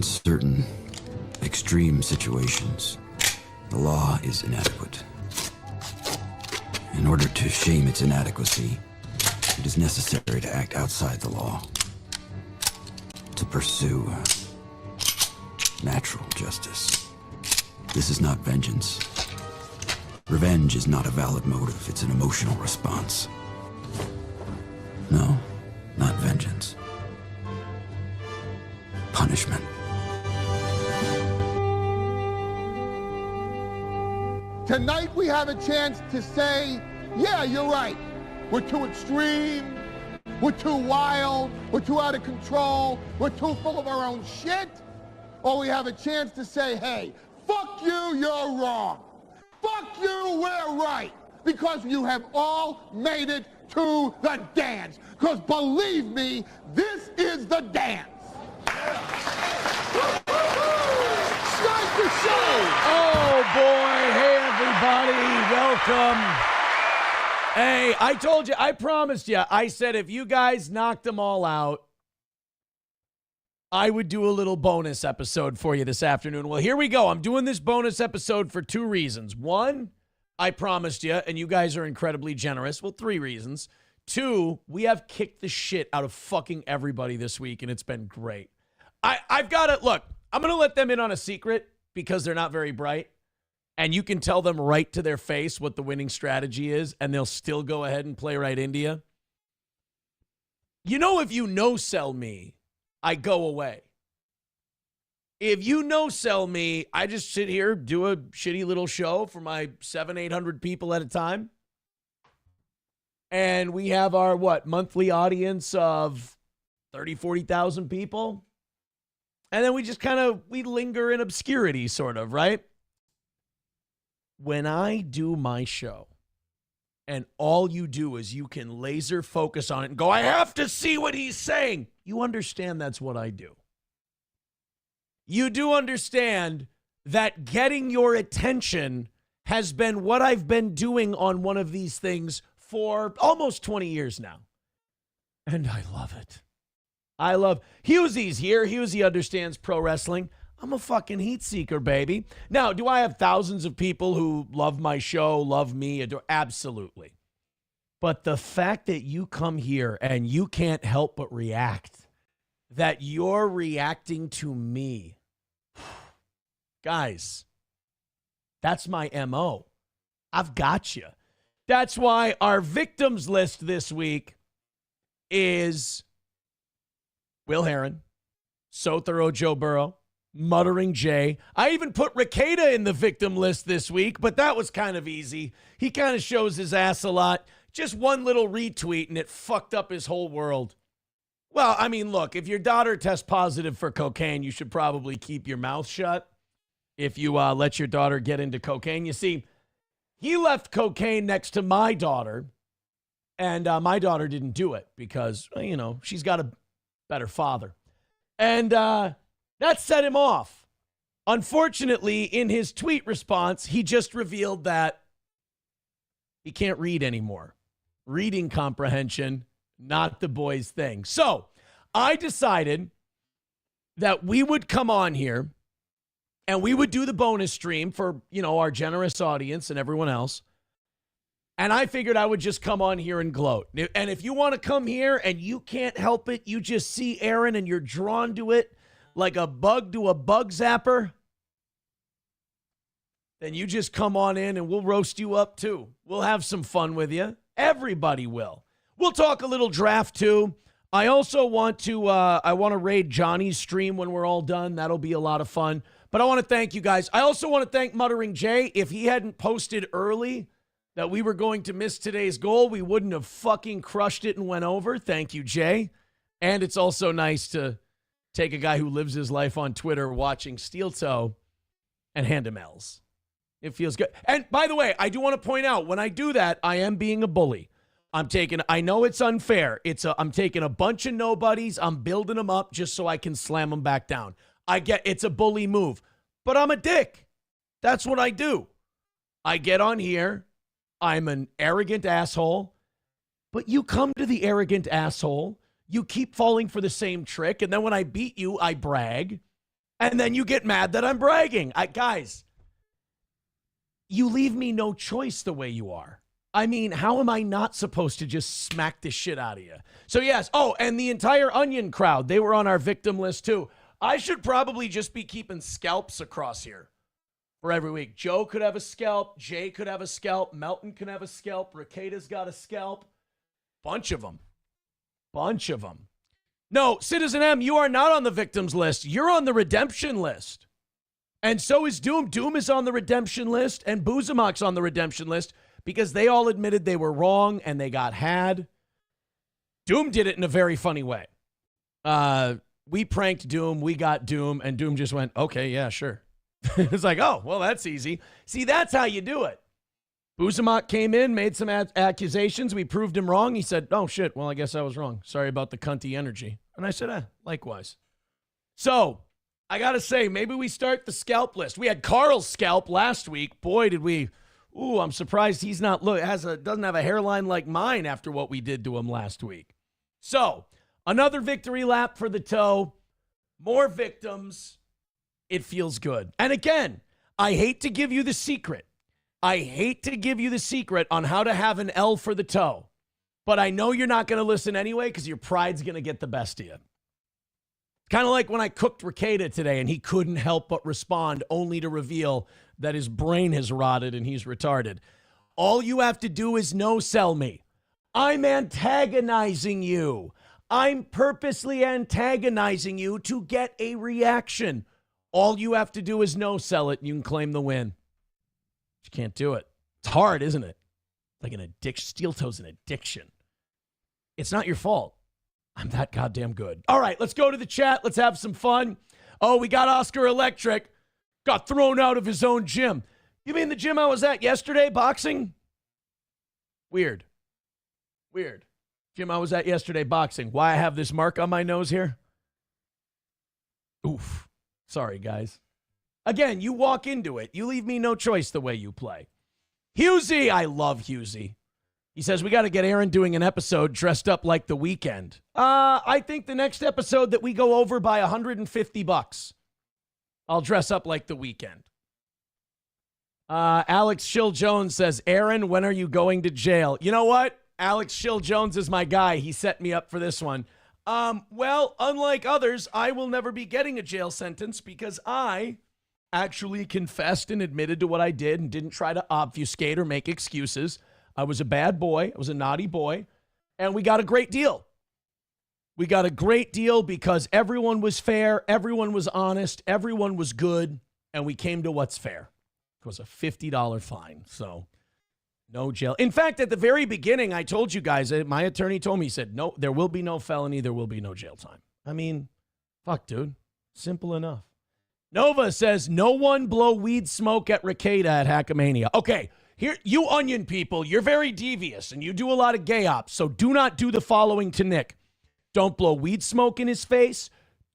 In certain extreme situations, the law is inadequate. In order to shame its inadequacy, it is necessary to act outside the law, to pursue natural justice. This is not vengeance. Revenge is not a valid motive, it's an emotional response. No, not vengeance. Punishment. Tonight we have a chance to say, yeah, you're right. We're too extreme. We're too wild. We're too out of control. We're too full of our own shit. Or we have a chance to say, hey, fuck you, you're wrong. Fuck you, we're right. Because you have all made it to the dance. Because believe me, this is the dance. Start the show. Oh, boy. Hey, everybody. Welcome. Hey, I told you, I promised you. I said if you guys knocked them all out, I would do a little bonus episode for you this afternoon. Well, here we go. I'm doing this bonus episode for two reasons. One, I promised you, and you guys are incredibly generous. Well, three reasons. Two, we have kicked the shit out of fucking everybody this week, and it's been great. I've got to, look, I'm going to let them in on a secret because they're not very bright. And you can tell them right to their face what the winning strategy is, and they'll still go ahead and play right into you. You know, if you no-sell me, I go away. If you no-sell me, I just sit here, do a shitty little show for my 700-800 people at a time. And we have our, monthly audience of 30,000, 40,000 people. And then we just we linger in obscurity, sort of, right? When I do my show, and all you do is you can laser focus on it and go, I have to see what he's saying. You understand that's what I do. You do understand that getting your attention has been what I've been doing on one of these things for almost 20 years now. And I love it. Hughesy's here. Husey understands pro wrestling. I'm a fucking heat seeker, baby. Now, do I have thousands of people who love my show, love me, adore? Absolutely. But the fact that you come here and you can't help but react, that you're reacting to me, guys, that's my MO. I've got you. That's why our victims list this week is Wil Herren, Thorough Joe Burrow, Muttering J. I even put Ricada in the victim list this week, but that was kind of easy. He kind of shows his ass a lot. Just one little retweet, and it fucked up his whole world. Well, I mean, look, if your daughter tests positive for cocaine, you should probably keep your mouth shut if you let your daughter get into cocaine. You see, he left cocaine next to my daughter, and my daughter didn't do it because, she's got a better father. And that set him off. Unfortunately, in his tweet response, he just revealed that he can't read anymore. Reading comprehension, not the boy's thing. So I decided that we would come on here and we would do the bonus stream for, our generous audience and everyone else. And I figured I would just come on here and gloat. And if you want to come here and you can't help it, you just see Aaron and you're drawn to it like a bug to a bug zapper, then you just come on in and we'll roast you up too. We'll have some fun with you. Everybody will. We'll talk a little draft too. I also want to raid Johnny's stream when we're all done. That'll be a lot of fun. But I want to thank you guys. I also want to thank Muttering J. If he hadn't posted early that we were going to miss today's goal, we wouldn't have fucking crushed it and went over. Thank you, Jay. And it's also nice to take a guy who lives his life on Twitter watching Steel Toe and hand him L's. It feels good. And by the way, I do want to point out, when I do that, I am being a bully. I know it's unfair. I'm taking a bunch of nobodies. I'm building them up just so I can slam them back down. It's a bully move, but I'm a dick. That's what I do. I get on here. I'm an arrogant asshole, but you come to the arrogant asshole. You keep falling for the same trick. And then when I beat you, I brag. And then you get mad that I'm bragging. Guys, you leave me no choice the way you are. I mean, how am I not supposed to just smack the shit out of you? So, yes. Oh, and the entire Onion crowd, they were on our victim list, too. I should probably just be keeping scalps across here for every week. Joe could have a scalp. Jay could have a scalp. Melton can have a scalp. Rekida's got a scalp. Bunch of them. No, Citizen M, you are not on the victims list. You're on the redemption list. And so is Doom. Doom is on the redemption list, and Boozamock's on the redemption list because they all admitted they were wrong and they got had. Doom did it in a very funny way. We pranked Doom, we got Doom, and Doom just went, okay, yeah, sure. It's like, oh, well, that's easy. See, that's how you do it. Boozamock came in, made some accusations. We proved him wrong. He said, oh, shit, well, I guess I was wrong. Sorry about the cunty energy. And I said, likewise. So, I got to say, maybe we start the scalp list. We had Carl's scalp last week. Boy, did we. Ooh, I'm surprised he's not, doesn't have a hairline like mine after what we did to him last week. So, another victory lap for the toe. More victims. It feels good. And again, I hate to give you the secret. On how to have an L for the toe. But I know you're not going to listen anyway because your pride's going to get the best of you. Kind of like when I cooked Rekida today and he couldn't help but respond only to reveal that his brain has rotted and he's retarded. All you have to do is no-sell me. I'm antagonizing you. I'm purposely antagonizing you to get a reaction. All you have to do is no-sell it and you can claim the win. You can't do it. It's hard, isn't it? Like an addiction. Steel toe's an addiction. It's not your fault. I'm that goddamn good. All right, let's go to the chat. Let's have some fun. Oh, we got Oscar Electric. Got thrown out of his own gym. You mean the gym I was at yesterday, boxing? Weird. Gym I was at yesterday, boxing. Why I have this mark on my nose here? Oof. Sorry, guys. Again, you walk into it. You leave me no choice the way you play. Husey, I love Husey. He says, we got to get Aaron doing an episode dressed up like The Weeknd. I think the next episode that we go over by $150, I'll dress up like The Weeknd. Alex Schill Jones says, Aaron, when are you going to jail? You know what? Alex Schill Jones is my guy. He set me up for this one. Well, unlike others, I will never be getting a jail sentence because I actually confessed and admitted to what I did and didn't try to obfuscate or make excuses. I was a bad boy. I was a naughty boy. And we got a great deal. We got a great deal because everyone was fair. Everyone was honest. Everyone was good. And we came to what's fair. It was a $50 fine. So no jail. In fact, at the very beginning, I told you guys, my attorney told me, he said, no, there will be no felony. There will be no jail time. I mean, fuck, dude. Simple enough. Nova says, no one blow weed smoke at Rekida at Hackamania. Okay. Here, you onion people, you're very devious and you do a lot of gay ops, so do not do the following to Nick. Don't blow weed smoke in his face.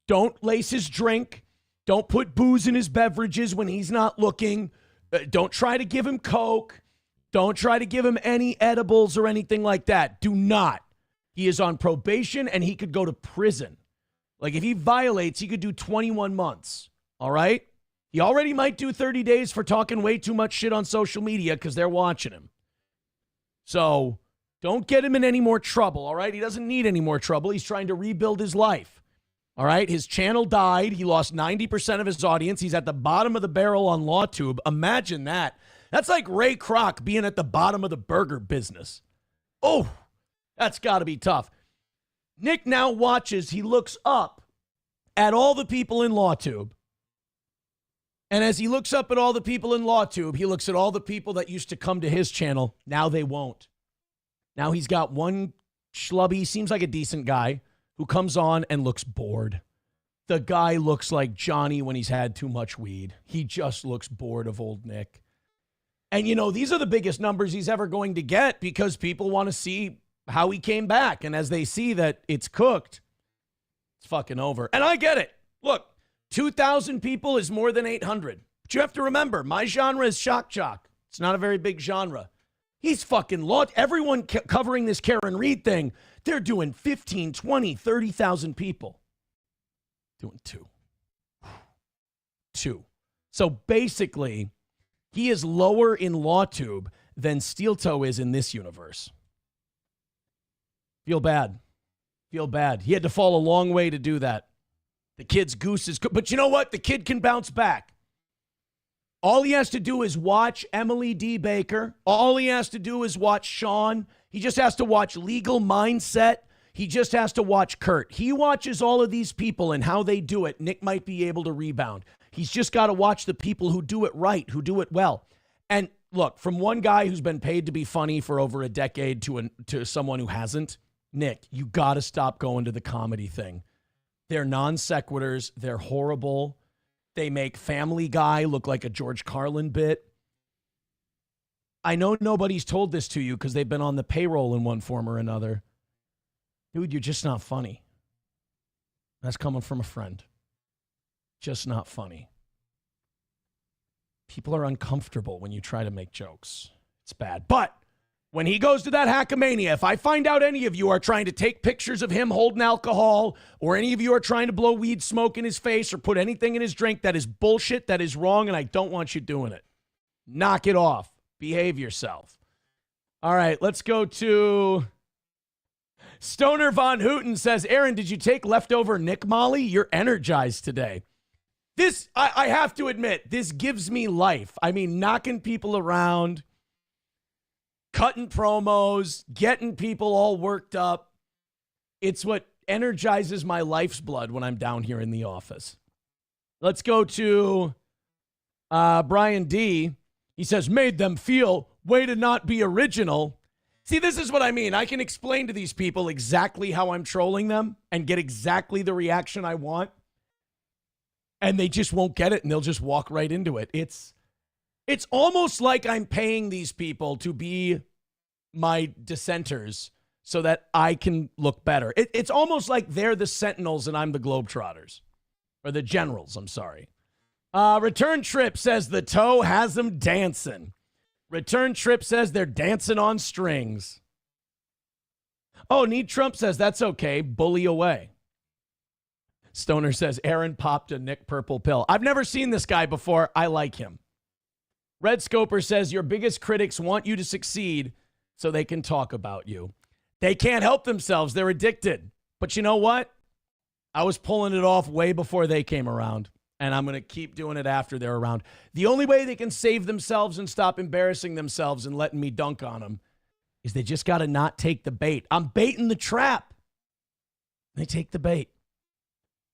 Don't lace his drink. Don't put booze in his beverages when he's not looking. Don't try to give him Coke. Don't try to give him any edibles or anything like that. Do not. He is on probation and he could go to prison. Like if he violates, he could do 21 months. All right? He already might do 30 days for talking way too much shit on social media because they're watching him. So don't get him in any more trouble, all right? He doesn't need any more trouble. He's trying to rebuild his life, all right? His channel died. He lost 90% of his audience. He's at the bottom of the barrel on LawTube. Imagine that. That's like Ray Kroc being at the bottom of the burger business. Oh, that's got to be tough. Nick now watches. He looks up at all the people in LawTube. And as he looks up at all the people in LawTube, he looks at all the people that used to come to his channel. Now they won't. Now he's got one schlubby, seems like a decent guy, who comes on and looks bored. The guy looks like Johnny when he's had too much weed. He just looks bored of old Nick. And, you know, these are the biggest numbers he's ever going to get because people want to see how he came back. And as they see that it's cooked, it's fucking over. And I get it. Look. 2,000 people is more than 800. But you have to remember, my genre is shock jock. It's not a very big genre. He's fucking lost. Everyone covering this Karen Reed thing, they're doing 15, 20, 30,000 people. Doing two. 2. So basically, he is lower in LawTube than Steel Toe is in this universe. Feel bad. Feel bad. He had to fall a long way to do that. The kid's goose is good. But you know what? The kid can bounce back. All he has to do is watch Emily D. Baker. All he has to do is watch Sean. He just has to watch Legal Mindset. He just has to watch Kurt. He watches all of these people and how they do it. Nick might be able to rebound. He's just got to watch the people who do it right, who do it well. And look, from one guy who's been paid to be funny for over a decade to someone who hasn't, Nick, you got to stop going to the comedy thing. They're non sequiturs. They're horrible. They make Family Guy look like a George Carlin bit. I know nobody's told this to you because they've been on the payroll in one form or another. Dude, you're just not funny. That's coming from a friend. Just not funny. People are uncomfortable when you try to make jokes. It's bad. But when he goes to that Hackamania, if I find out any of you are trying to take pictures of him holding alcohol, or any of you are trying to blow weed smoke in his face or put anything in his drink, that is bullshit, that is wrong, and I don't want you doing it. Knock it off. Behave yourself. All right, let's go to Stoner Von Houten says, Aaron, did you take leftover Nick Molly? You're energized today. This, I have to admit, this gives me life. I mean, knocking people around, cutting promos, getting people all worked up. It's what energizes my life's blood when I'm down here in the office. Let's go to Brian D. He says, made them feel, way to not be original. See, this is what I mean. I can explain to these people exactly how I'm trolling them and get exactly the reaction I want. And they just won't get it, and they'll just walk right into it. It's almost like I'm paying these people to be my dissenters so that I can look better. It's almost like they're the Sentinels and I'm the Globetrotters. Or the Generals, I'm sorry. Return Trip says the toe has them dancing. Return Trip says they're dancing on strings. Oh, Need Trump says that's okay. Bully away. Stoner says Aaron popped a Nick purple pill. I've never seen this guy before. I like him. Red Scoper says your biggest critics want you to succeed so they can talk about you. They can't help themselves. They're addicted. But you know what? I was pulling it off way before they came around, and I'm going to keep doing it after they're around. The only way they can save themselves and stop embarrassing themselves and letting me dunk on them is they just got to not take the bait. I'm baiting the trap. They take the bait.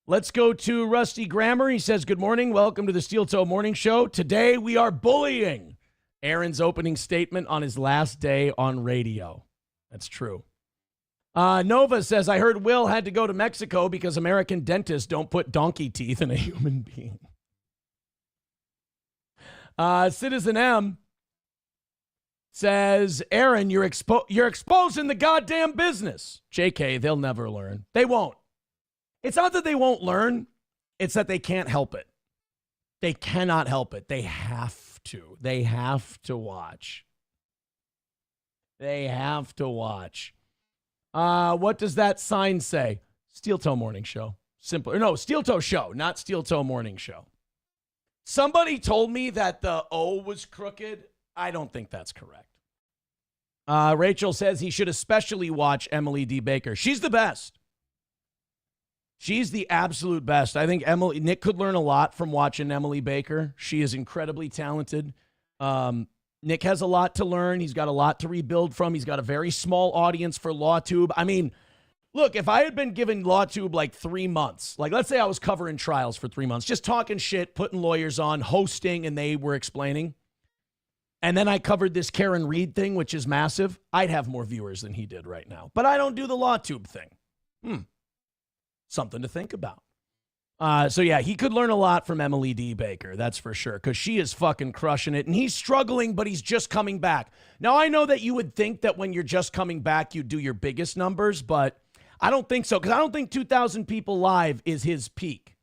Let's go to Rusty Grammar. He says, good morning. Welcome to the Steel Toe Morning Show. Today we are bullying. Aaron's opening statement on his last day on radio. That's true. Nova says, I heard Will had to go to Mexico because American dentists don't put donkey teeth in a human being. Citizen M says, Aaron, you're exposing the goddamn business. JK, they'll never learn. They won't. It's not that they won't learn. It's that they can't help it. They cannot help it. They have to. They have to watch. They have to watch. What does that sign say? Steel Toe Morning Show. Simple. No, Steel Toe Show, not Steel Toe Morning Show. Somebody told me that the O was crooked. I don't think that's correct. Rachel says he should especially watch Emily D. Baker. She's the best. She's the absolute best. I think Nick could learn a lot from watching Emily Baker. She is incredibly talented. Nick has a lot to learn. He's got a lot to rebuild from. He's got a very small audience for LawTube. I mean, look, if I had been given LawTube like 3 months, like let's say I was covering trials for 3 months, just talking shit, putting lawyers on, hosting, and they were explaining, and then I covered this Karen Reed thing, which is massive, I'd have more viewers than he did right now. But I don't do the LawTube thing. Something to think about. So yeah, he could learn a lot from Emily D. Baker, that's for sure, because she is fucking crushing it, and he's struggling, but he's just coming back. Now, I know that you would think that when you're just coming back, you do your biggest numbers, but I don't think so, because I don't think 2,000 people live is his peak.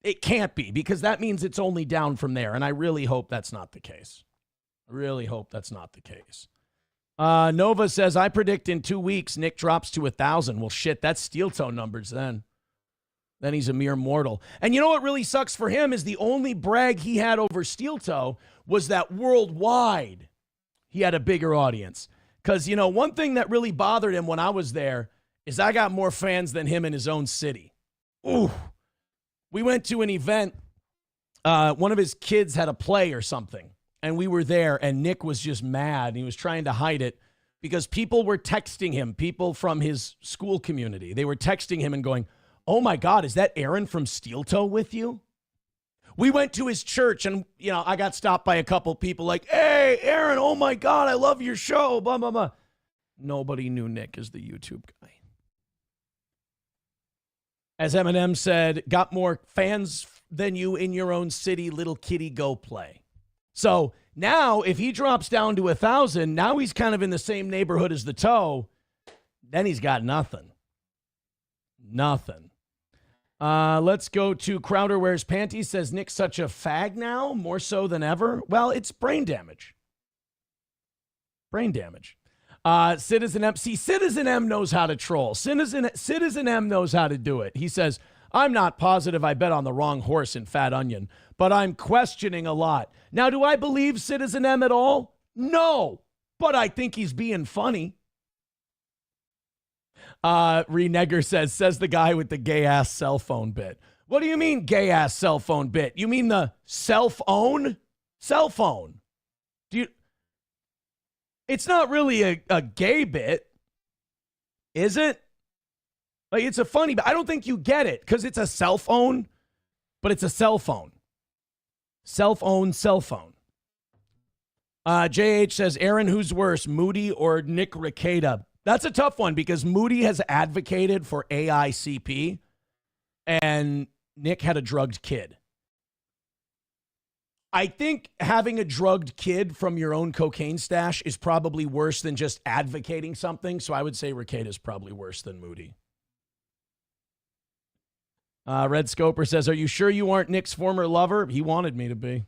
It can't be, because that means it's only down from there, and I really hope that's not the case. I really hope that's not the case. Nova says, I predict in 2 weeks, Nick drops to 1,000. Well, shit, that's Steel Toe numbers then. then he's a mere mortal. And you know what really sucks for him is the only brag he had over Steel Toe was that worldwide he had a bigger audience. Because, you know, one thing that really bothered him when I was there is I got more fans than him in his own city. Ooh. We went to an event. One of his kids had a play or something, and we were there, and Nick was just mad, and he was trying to hide it because people were texting him, people from his school community. They were texting him and going, oh, my God, is that Aaron from Steel Toe with you? We went to his church, and, you know, I got stopped by a couple people like, hey, Aaron, oh, my God, I love your show, blah, blah, blah. Nobody knew Nick as the YouTube guy. As Eminem said, got more fans than you in your own city, little kitty, go play. So now if he drops down to 1,000, now he's kind of in the same neighborhood as the Toe. Then he's got nothing. Nothing. Let's go to Crowder Wears Panties. Says Nick's such a fag now, more so than ever. Well, it's brain damage. Brain damage. Citizen M. See, Citizen M knows how to troll. Citizen M knows how to do it. He says, I'm not positive I bet on the wrong horse in Fat Onion, but I'm questioning a lot. Now, do I believe Citizen M at all? No, but I think he's being funny. Renegger says the guy with the gay-ass cell phone bit. What do you mean gay-ass cell phone bit? You mean the self-own cell phone? It's not really a gay bit, is it? Like, it's a funny, but I don't think you get it because it's a cell phone, but it's a cell phone. Self-owned cell phone. JH says, Aaron, who's worse, Moody or Nick Rekieta? That's a tough one because Moody has advocated for AICP and Nick had a drugged kid. I think having a drugged kid from your own cocaine stash is probably worse than just advocating something. So I would say Rekieta is probably worse than Moody. Red Scoper says, are you sure you aren't Nick's former lover? He wanted me to be.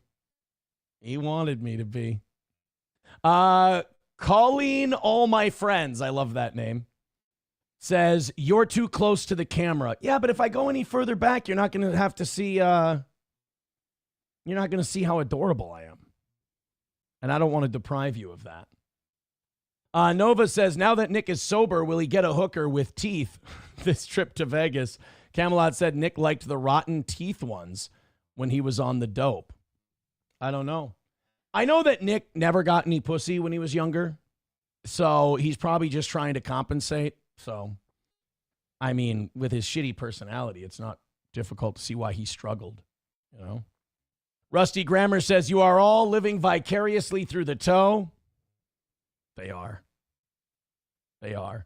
He wanted me to be. Colleen All My Friends, I love that name, says, you're too close to the camera. Yeah, but if I go any further back, you're not going to have to see... You're not going to see how adorable I am. And I don't want to deprive you of that. Nova says, now that Nick is sober, will he get a hooker with teeth this trip to Vegas? Camelot said Nick liked the rotten teeth ones when he was on the dope. I don't know. I know that Nick never got any pussy when he was younger. So he's probably just trying to compensate. So, I mean, with his shitty personality, it's not difficult to see why he struggled, you know? Rusty Grammer says, you are all living vicariously through the Toe. They are. They are.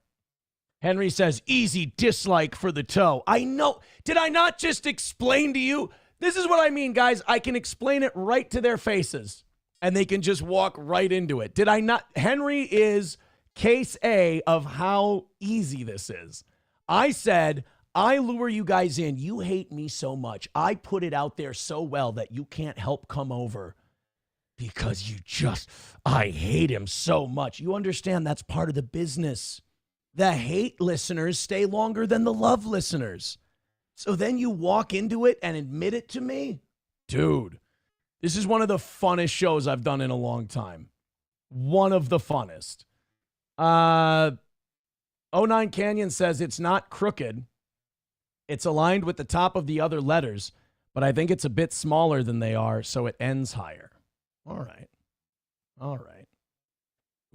Henry says, easy dislike for the Toe. I know. Did I not just explain to you? This is what I mean, guys. I can explain it right to their faces, and they can just walk right into it. Did I not? Henry is case A of how easy this is. I said, I lure you guys in. You hate me so much. I put it out there so well that you can't help come over because I hate him so much. You understand that's part of the business. The hate listeners stay longer than the love listeners. So then you walk into it and admit it to me? Dude, this is one of the funnest shows I've done in a long time. One of the funnest. 09 Canyon says it's not crooked. It's aligned with the top of the other letters, but I think it's a bit smaller than they are, so it ends higher. All right. All right.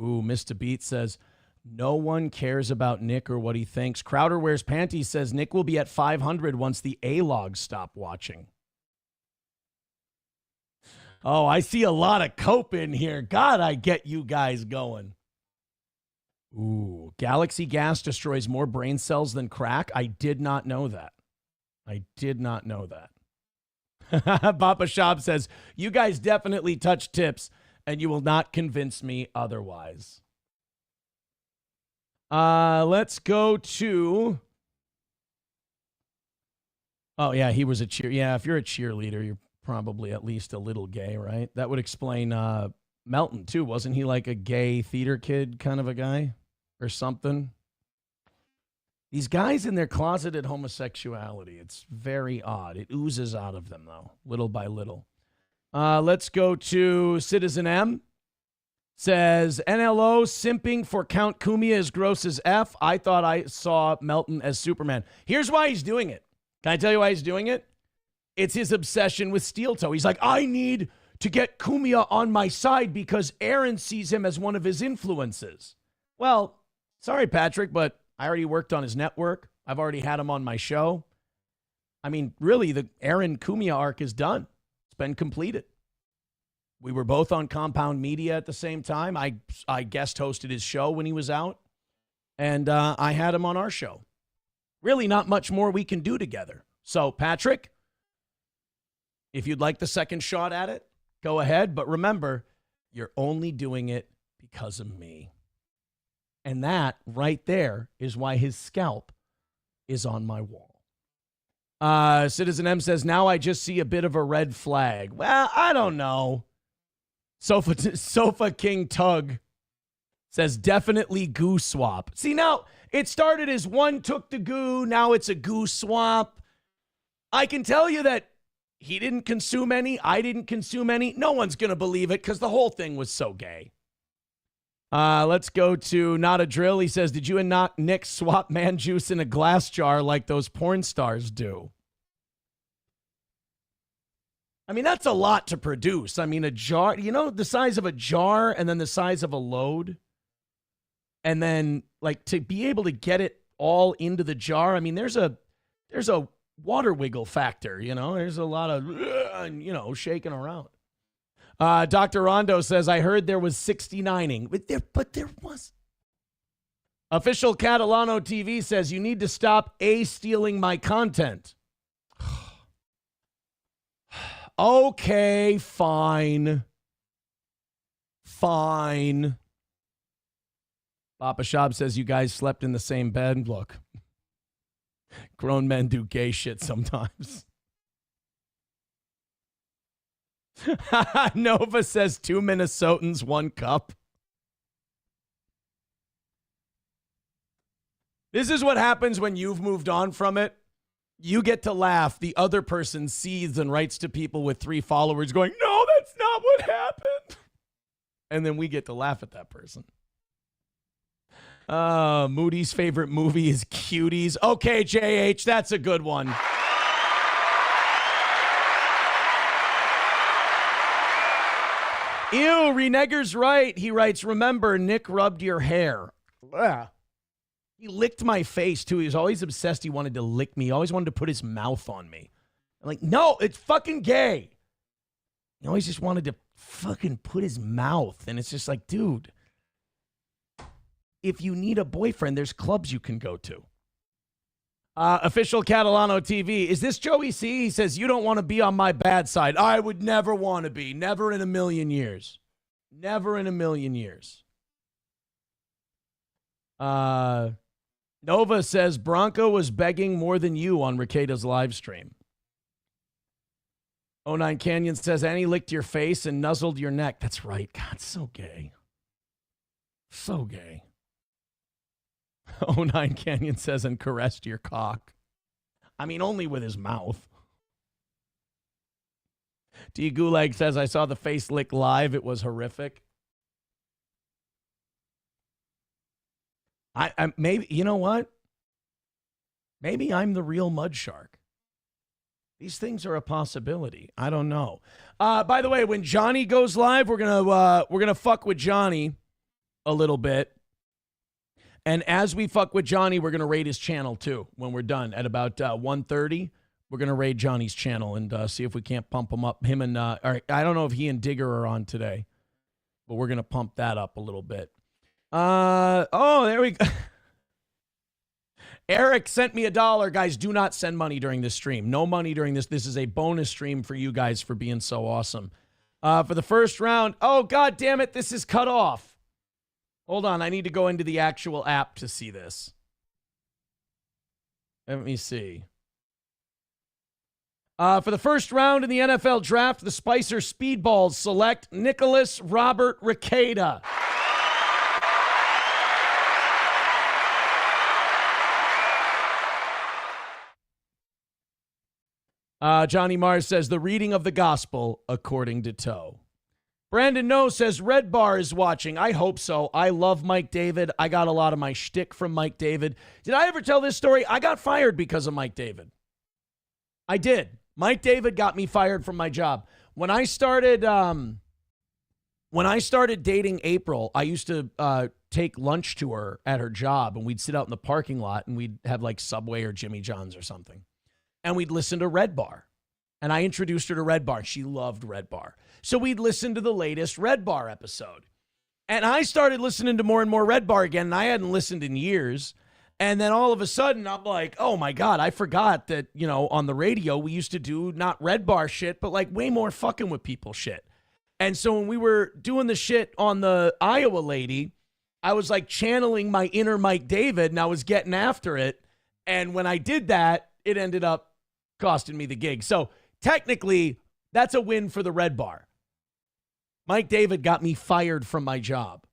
Ooh, Mr. Beat says, no one cares about Nick or what he thinks. Crowder Wears Panties says Nick will be at 500 once the A-logs stop watching. Oh, I see a lot of cope in here. God, I get you guys going. Ooh, Galaxy gas destroys more brain cells than crack. I did not know that. I did not know that. Papa Shop says, you guys definitely touch tips, and you will not convince me otherwise. Let's go to... Oh, yeah, he was a cheer. Yeah, if you're a cheerleader, you're probably at least a little gay, right? That would explain Melton, too. Wasn't he like a gay theater kid kind of a guy? Or something. These guys in their closeted homosexuality, it's very odd. It oozes out of them, though, little by little. Let's go to Citizen M. Says, NLO simping for Count Kumia is gross as F. I thought I saw Melton as Superman. Here's why he's doing it. Can I tell you why he's doing it? It's his obsession with Steel Toe. He's like, I need to get Kumia on my side because Aaron sees him as one of his influences. Well, sorry, Patrick, but I already worked on his network. I've already had him on my show. I mean, really, the Aaron Kumia arc is done. It's been completed. We were both on Compound Media at the same time. I guest hosted his show when he was out, and I had him on our show. Really not much more we can do together. So, Patrick, if you'd like the second shot at it, go ahead. But remember, you're only doing it because of me. And that right there is why his scalp is on my wall. Citizen M says, now I just see a bit of a red flag. Well, I don't know. Sofa King Tug says, definitely goo swap. See, now it started as one took the goo. Now it's a goo swap. I can tell you that he didn't consume any. I didn't consume any. No one's going to believe it because the whole thing was so gay. Let's go to Not a Drill. He says, did you and Nick swap man juice in a glass jar like those porn stars do? I mean, that's a lot to produce. I mean, a jar, you know, the size of a jar and then the size of a load. And then, like, to be able to get it all into the jar, I mean, there's a water wiggle factor, you know? There's a lot of, shaking around. Dr. Rondo says, I heard there was 69ing. But there was. Official Catalano TV says, you need to stop stealing my content. Okay, fine. Fine. Papa Shab says you guys slept in the same bed. Look, grown men do gay shit sometimes. Nova says 2 Minnesotans, 1 cup. This is what happens when you've moved on from it. You get to laugh. The other person seethes and writes to people with 3 followers going, no, that's not what happened. And then we get to laugh at that person. Moody's favorite movie is Cuties. Okay, JH, that's a good one. Ew, Renegger's right. He writes, remember, Nick rubbed your hair. Ugh. He licked my face, too. He was always obsessed. He wanted to lick me. He always wanted to put his mouth on me. I'm like, no, it's fucking gay. He always just wanted to fucking put his mouth. And it's just like, dude, if you need a boyfriend, there's clubs you can go to. Official Catalano TV. Is this Joey C? He says, you don't want to be on my bad side. I would never want to be. Never in a million years. Never in a million years. Nova says Bronco was begging more than you on Rekida's live stream. 09 Canyon says Annie licked your face and nuzzled your neck. That's right. God, so gay. So gay. 09 Canyon says and caressed your cock. I mean, only with his mouth. D Gulag says I saw the face lick live. It was horrific. I maybe, you know what? Maybe I'm the real mud shark. These things are a possibility. I don't know. By the way, when Johnny goes live, we're gonna fuck with Johnny a little bit. And as we fuck with Johnny, we're gonna raid his channel too. When we're done at about 1:30, we're gonna raid Johnny's channel and see if we can't pump him up. Him and I don't know if he and Digger are on today, but we're gonna pump that up a little bit. There we go. Eric sent me $1. Guys, do not send money during this stream. No money during this. This is a bonus stream for you guys for being so awesome. For the first round. Oh, God damn it. This is cut off. Hold on. I need to go into the actual app to see this. Let me see. For the first round in the NFL draft, the Spicer Speedballs select Nicholas Robert Rekieta. Johnny Mars says, the reading of the gospel according to Toe. Brandon No says, Red Bar is watching. I hope so. I love Mike David. I got a lot of my shtick from Mike David. Did I ever tell this story? I got fired because of Mike David. I did. Mike David got me fired from my job. When I started dating April, I used to take lunch to her at her job, and we'd sit out in the parking lot, and we'd have like Subway or Jimmy John's or something. And we'd listen to Red Bar. And I introduced her to Red Bar. She loved Red Bar. So we'd listen to the latest Red Bar episode. And I started listening to more and more Red Bar again, and I hadn't listened in years. And then all of a sudden, I'm like, oh my God, I forgot that, you know, on the radio, we used to do not Red Bar shit, but like way more fucking with people shit. And so when we were doing the shit on the Iowa lady, I was like channeling my inner Mike David, and I was getting after it. And when I did that, it ended up costing me the gig. So technically, that's a win for the Red Bar. Mike David got me fired from my job.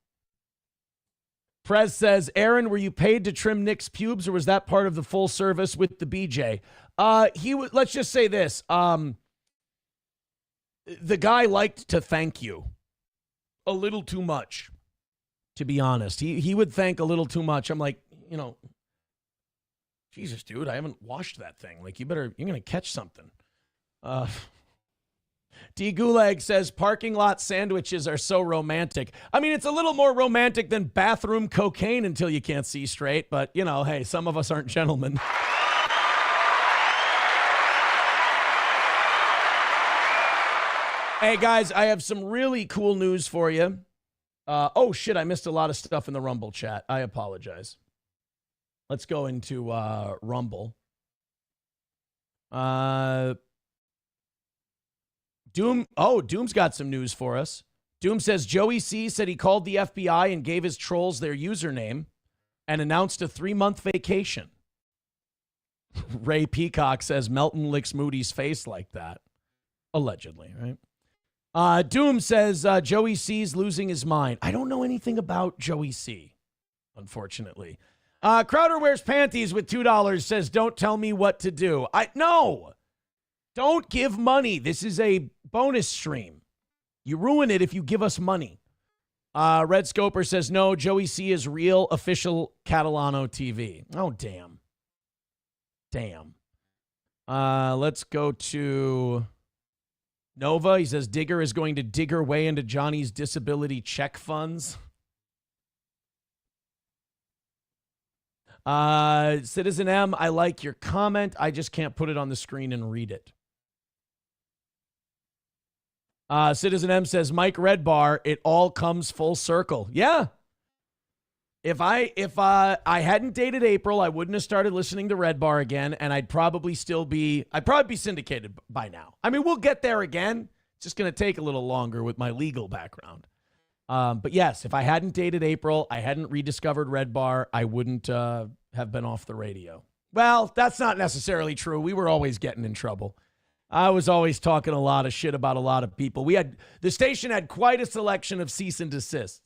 Prez says, Aaron, were you paid to trim Nick's pubes, or was that part of the full service with the BJ? Let's just say this. The guy liked to thank you a little too much, to be honest. He would thank a little too much. I'm like, you know, Jesus, dude, I haven't washed that thing. Like, you're going to catch something. D. Gulag says, parking lot sandwiches are so romantic. I mean, it's a little more romantic than bathroom cocaine until you can't see straight. But, you know, hey, some of us aren't gentlemen. Hey, guys, I have some really cool news for you. Oh, shit, I missed a lot of stuff in the Rumble chat. I apologize. Let's go into Rumble. Doom's got some news for us. Doom says Joey C said he called the FBI and gave his trolls their username and announced a 3-month vacation. Ray Peacock says Melton licks Moody's face like that. Allegedly, right? Doom says Joey C's losing his mind. I don't know anything about Joey C, unfortunately. Crowder wears panties with $2 says, don't tell me what to do. No. Don't give money. This is a bonus stream. You ruin it if you give us money. Red Scoper says, no, Joey C is real official Catalano TV. Oh, damn. Damn. Let's go to Nova. He says, Digger is going to dig her way into Johnny's disability check funds. Citizen M, I like your comment. I just can't put it on the screen and read it. Citizen M says, Mike Red Bar, it all comes full circle. Yeah. If I hadn't dated April, I wouldn't have started listening to Red Bar again, and I'd probably be syndicated by now. I mean, we'll get there again. It's just going to take a little longer with my legal background. But yes, if I hadn't dated April, I hadn't rediscovered Red Bar, I wouldn't have been off the radio. Well, that's not necessarily true. We were always getting in trouble. I was always talking a lot of shit about a lot of people. The station had quite a selection of cease and desists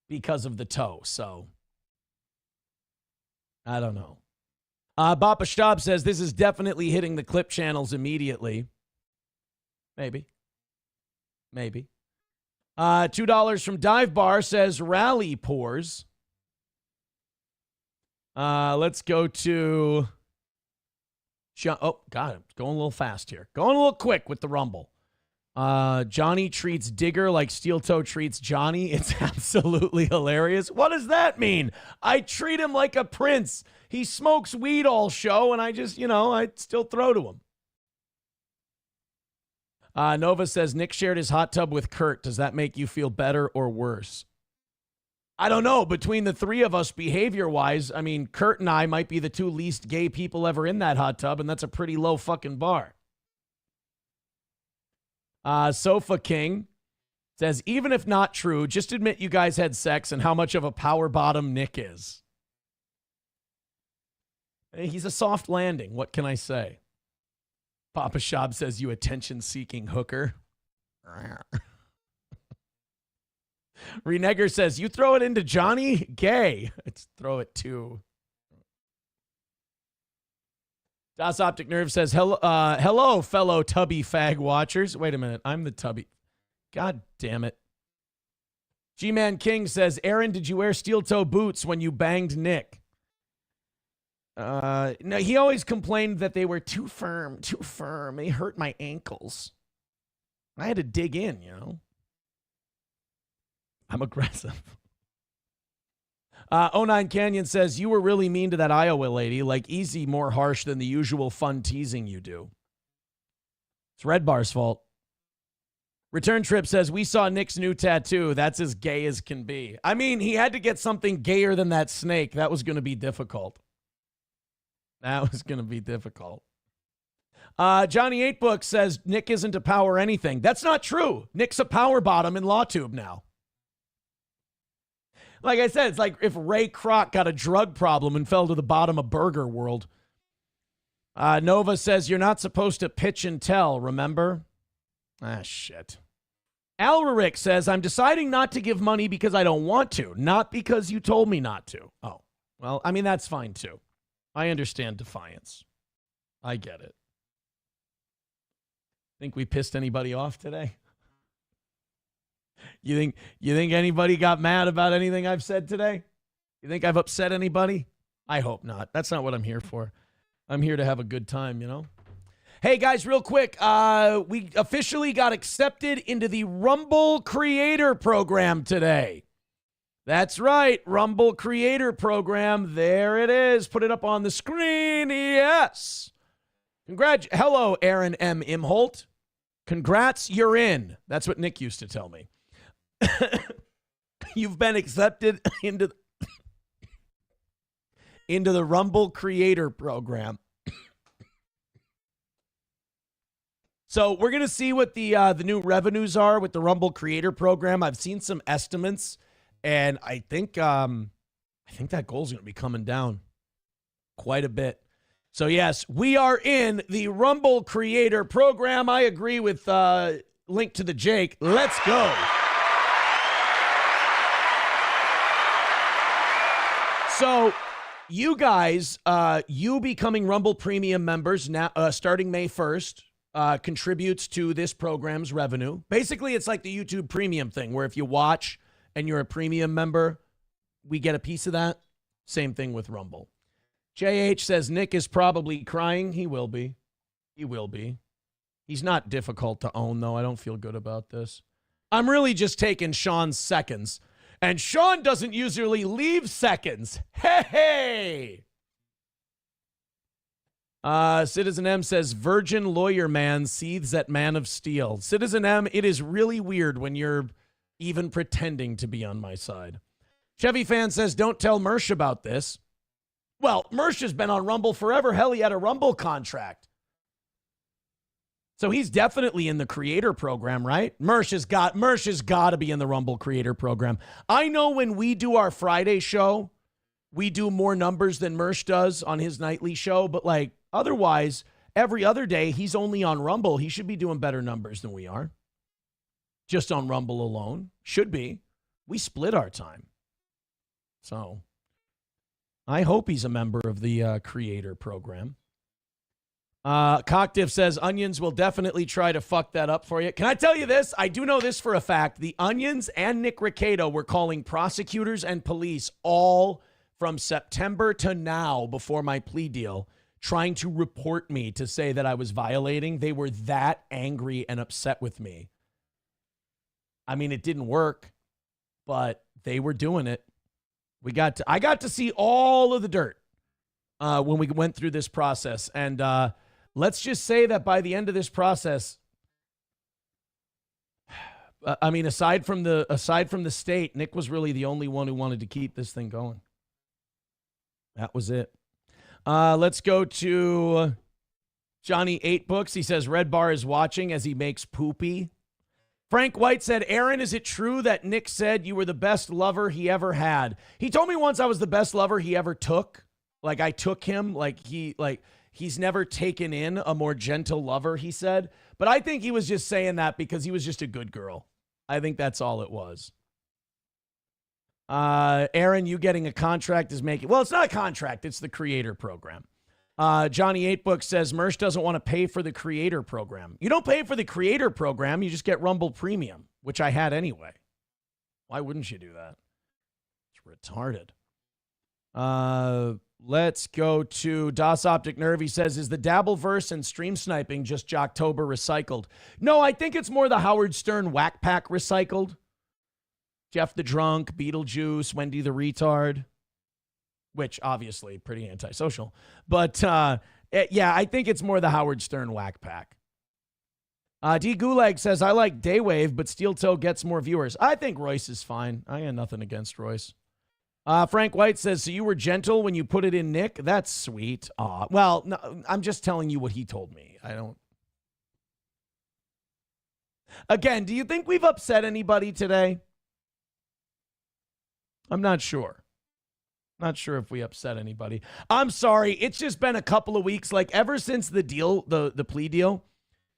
because of the toe. So I don't know. Bappa Stab says this is definitely hitting the clip channels immediately. Maybe. $2 from Dive Bar says rally pours. Let's go to oh, God, I'm going a little fast here. Going a little quick with the Rumble. Johnny treats Digger like Steel Toe treats Johnny. It's absolutely hilarious. What does that mean? I treat him like a prince. He smokes weed all show, and I just, I still throw to him. Nova says, Nick shared his hot tub with Kurt. Does that make you feel better or worse? I don't know. Between the three of us, behavior-wise, I mean, Kurt and I might be the two least gay people ever in that hot tub, and that's a pretty low fucking bar. Sofa King says, even if not true, just admit you guys had sex and how much of a power bottom Nick is. He's a soft landing. What can I say? Papa Shab says, you attention-seeking hooker. Renegger says, you throw it into Johnny? Gay. Let's throw it to Das Optic Nerve says, hello, fellow tubby fag watchers. Wait a minute. I'm the tubby. God damn it. G-Man King says, Aaron, did you wear steel-toe boots when you banged Nick? No, he always complained that they were too firm. They hurt my ankles. I had to dig in, you know. I'm aggressive. 09 Canyon says, you were really mean to that Iowa lady, like easy, more harsh than the usual fun teasing you do. It's Red Bar's fault. Return Trip says, we saw Nick's new tattoo. That's as gay as can be. I mean, he had to get something gayer than that snake. That was going to be difficult. Johnny 8 Book says, Nick isn't a power anything. That's not true. Nick's a power bottom in LawTube now. Like I said, it's like if Ray Kroc got a drug problem and fell to the bottom of Burger World. Nova says, you're not supposed to pitch and tell, remember? Ah, shit. Alric says, I'm deciding not to give money because I don't want to, not because you told me not to. Oh, well, I mean, that's fine, too. I understand defiance. I get it. Think we pissed anybody off today? You think anybody got mad about anything I've said today? You think I've upset anybody? I hope not. That's not what I'm here for. I'm here to have a good time, you know? Hey, guys, real quick. We officially got accepted into the Rumble Creator Program today. That's right, Rumble Creator Program. There it is. Put it up on the screen. Yes. Hello, Aaron M. Imholt. Congrats, you're in. That's what Nick used to tell me. You've been accepted into the Rumble Creator Program. So we're going to see what the new revenues are with the Rumble Creator Program. I've seen some estimates, and I think that goal's going to be coming down quite a bit. So, yes, we are in the Rumble Creator Program. I agree with Link to the Jake. Let's go. So, you guys, you becoming Rumble Premium members now, starting May 1st, contributes to this program's revenue. Basically, it's like the YouTube Premium thing, where if you watch and you're a premium member, we get a piece of that. Same thing with Rumble. JH says Nick is probably crying. He will be. He will be. He's not difficult to own, though. I don't feel good about this. I'm really just taking Sean's seconds. And Sean doesn't usually leave seconds. Hey! Citizen M says, Virgin Lawyer Man seethes at Man of Steel. Citizen M, it is really weird when you're even pretending to be on my side. Chevy Fan says, don't tell Mersh about this. Well, Mersh has been on Rumble forever. Hell, he had a Rumble contract. So he's definitely in the creator program, right? Mersh has got to be in the Rumble creator program. I know when we do our Friday show, we do more numbers than Mersh does on his nightly show. But like otherwise, every other day, he's only on Rumble. He should be doing better numbers than we are. Just on Rumble alone. Should be. We split our time. So I hope he's a member of the creator program. Cocktiff says Onions will definitely try to fuck that up for you. Can I tell you this? I do know this for a fact. The Onions and Nick Ricciardo were calling prosecutors and police all from September to now before my plea deal, trying to report me to say that I was violating. They were that angry and upset with me. I mean, it didn't work, but they were doing it. I got to see all of the dirt when we went through this process. And let's just say that by the end of this process, I mean, aside from the state, Nick was really the only one who wanted to keep this thing going. That was it. Let's go to Johnny 8 Books. He says Red Bar is watching as he makes poopy. Frank White said, Aaron, is it true that Nick said you were the best lover he ever had? He told me once I was the best lover he ever took. Like I took him, he's never taken in a more gentle lover, he said. But I think he was just saying that because he was just a good girl. I think that's all it was. Aaron, you getting a contract is making... Well, it's not a contract. It's the creator program. Johnny 8book says Mersh doesn't want to pay for the creator program. You don't pay for the creator program. You just get Rumble Premium, which I had anyway. Why wouldn't you do that? It's retarded. Let's go to Das Optic Nerve. He says, is the Dabbleverse and stream sniping just Jocktober recycled? No, I think it's more the Howard Stern Whack Pack recycled. Jeff the Drunk, Beetlejuice, Wendy the Retard, which obviously pretty antisocial. But yeah, I think it's more the Howard Stern Whack Pack. D Gulag says, I like Daywave, but Steel Toe gets more viewers. I think Royce is fine. I got nothing against Royce. Frank White says, so you were gentle when you put it in Nick? That's sweet. Well, no, I'm just telling you what he told me. I don't. Again, do you think we've upset anybody today? I'm not sure. Not sure if we upset anybody. I'm sorry. It's just been a couple of weeks. Like ever since the deal, the plea deal,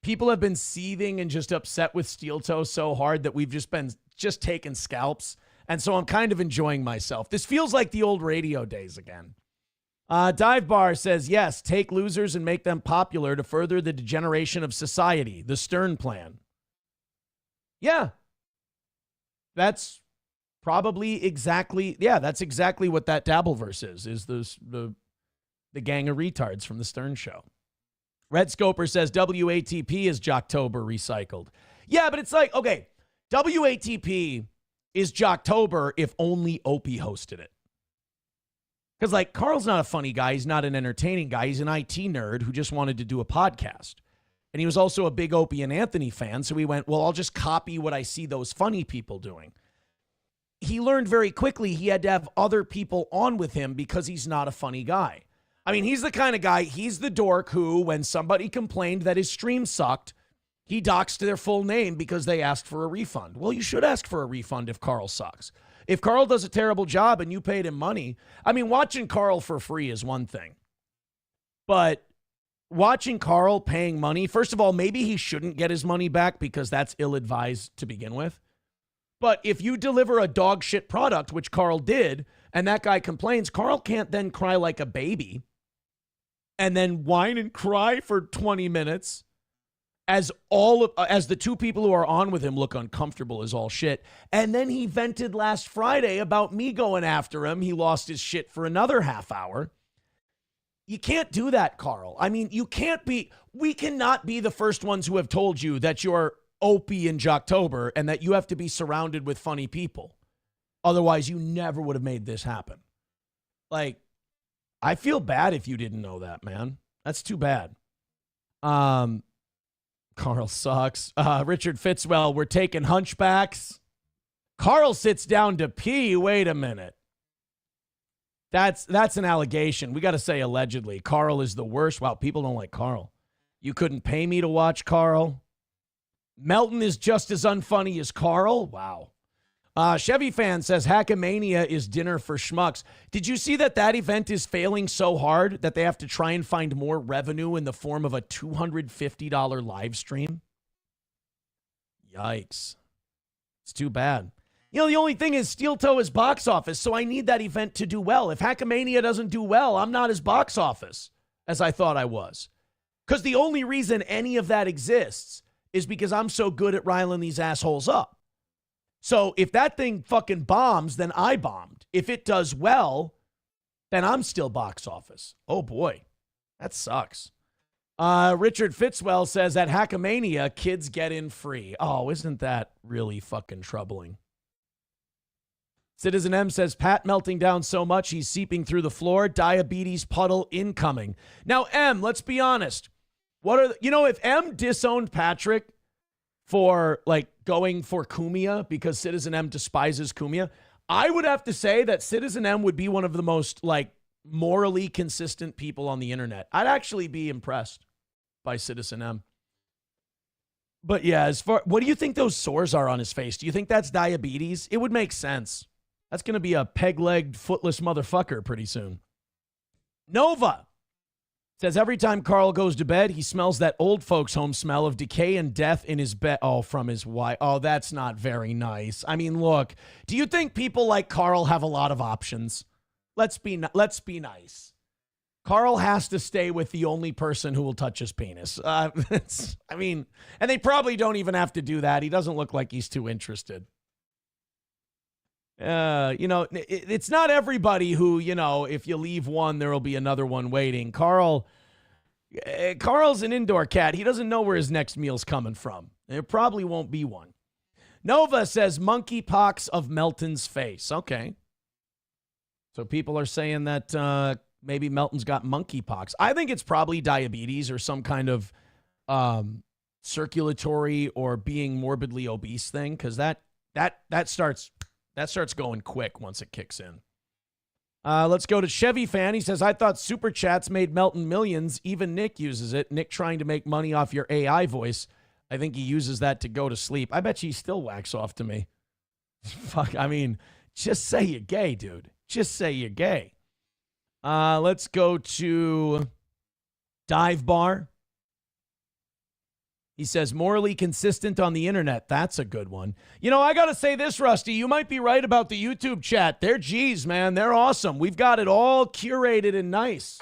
people have been seething and just upset with Steel Toe so hard that we've just been taking scalps. And so I'm kind of enjoying myself. This feels like the old radio days again. Dive Bar says, yes, take losers and make them popular to further the degeneration of society. The Stern plan. Yeah. That's probably exactly, that's exactly what that Dabbleverse is the gang of retards from the Stern show. Red Scoper says, WATP is Jocktober recycled. Yeah, but it's like, okay, WATP is Jocktober if only Opie hosted it. Because, like, Carl's not a funny guy. He's not an entertaining guy. He's an IT nerd who just wanted to do a podcast. And he was also a big Opie and Anthony fan, so he went, well, I'll just copy what I see those funny people doing. He learned very quickly he had to have other people on with him because he's not a funny guy. I mean, he's the kind of guy, he's the dork who, when somebody complained that his stream sucked, he doxed their full name because they asked for a refund. Well, you should ask for a refund if Carl sucks. If Carl does a terrible job and you paid him money, I mean, watching Carl for free is one thing. But watching Carl paying money, first of all, maybe he shouldn't get his money back because that's ill-advised to begin with. But if you deliver a dog shit product, which Carl did, and that guy complains, Carl can't then cry like a baby and then whine and cry for 20 minutes. As the two people who are on with him look uncomfortable as all shit. And then he vented last Friday about me going after him. He lost his shit for another half hour. You can't do that, Carl. I mean, we cannot be the first ones who have told you that you're Opie in Jocktober and that you have to be surrounded with funny people. Otherwise, you never would have made this happen. Like, I feel bad if you didn't know that, man. That's too bad. Carl sucks. Richard Fitzwell, we're taking hunchbacks. Carl sits down to pee. Wait a minute. That's an allegation. We got to say allegedly. Carl is the worst. Wow, people don't like Carl. You couldn't pay me to watch Carl. Melton is just as unfunny as Carl. Wow. Chevy Fan says Hackamania is dinner for schmucks. Did you see that event is failing so hard that they have to try and find more revenue in the form of a $250 live stream? Yikes. It's too bad. You know, the only thing is Steel Toe is box office, so I need that event to do well. If Hackamania doesn't do well, I'm not as box office as I thought I was. Because the only reason any of that exists is because I'm so good at riling these assholes up. So if that thing fucking bombs, then I bombed. If it does well, then I'm still box office. Oh boy, that sucks. Richard Fitzwell says at Hackamania, kids get in free. Oh, isn't that really fucking troubling? Citizen M says Pat melting down so much he's seeping through the floor. Diabetes puddle incoming. Now, M, let's be honest. If M disowned Patrick for like going for Cumia because Citizen M despises Cumia, I would have to say that Citizen M would be one of the most like morally consistent people on the internet. I'd actually be impressed by Citizen M. But yeah, what do you think those sores are on his face? Do you think that's diabetes? It would make sense. That's going to be a peg-legged, footless motherfucker pretty soon. Nova says every time Carl goes to bed, he smells that old folks home smell of decay and death in his bed. Oh, from his wife. Oh, that's not very nice. I mean, look, do you think people like Carl have a lot of options? Let's be nice. Carl has to stay with the only person who will touch his penis. And they probably don't even have to do that. He doesn't look like he's too interested. It's not everybody who, if you leave one, there will be another one waiting. Carl's an indoor cat. He doesn't know where his next meal's coming from. There probably won't be one. Nova says monkeypox of Melton's face. Okay. So people are saying that maybe Melton's got monkeypox. I think it's probably diabetes or some kind of circulatory or being morbidly obese thing, because that starts going quick once it kicks in. Let's go to Chevy Fan. He says, I thought Super Chats made Melton millions. Even Nick uses it. Nick trying to make money off your AI voice. I think he uses that to go to sleep. I bet you still whacks off to me. Fuck, just say you're gay, dude. Just say you're gay. Let's go to Dive Bar. He says, morally consistent on the internet. That's a good one. I got to say this, Rusty. You might be right about the YouTube chat. They're G's, man. They're awesome. We've got it all curated and nice.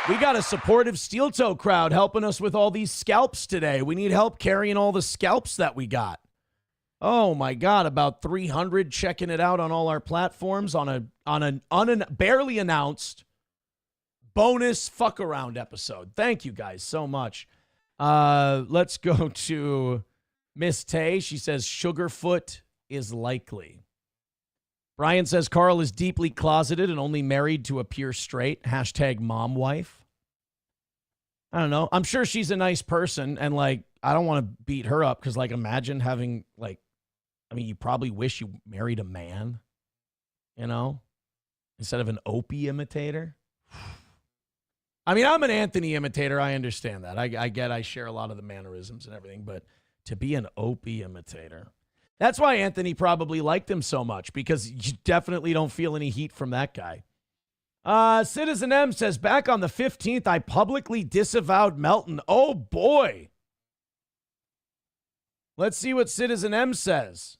We got a supportive steel toe crowd helping us with all these scalps today. We need help carrying all the scalps that we got. Oh my God, about 300 checking it out on all our platforms on a barely announced bonus fuck around episode. Thank you guys so much. Let's go to Miss Tay. She says Sugarfoot is likely. Brian says Carl is deeply closeted and only married to appear straight. # mom wife. I don't know. I'm sure she's a nice person, and I don't want to beat her up because imagine having you probably wish you married a man, instead of an Opie imitator. I'm an Anthony imitator. I understand that. I share a lot of the mannerisms and everything, but to be an Opie imitator. That's why Anthony probably liked him so much, because you definitely don't feel any heat from that guy. Citizen M says, back on the 15th, I publicly disavowed Melton. Oh, boy. Let's see what Citizen M says.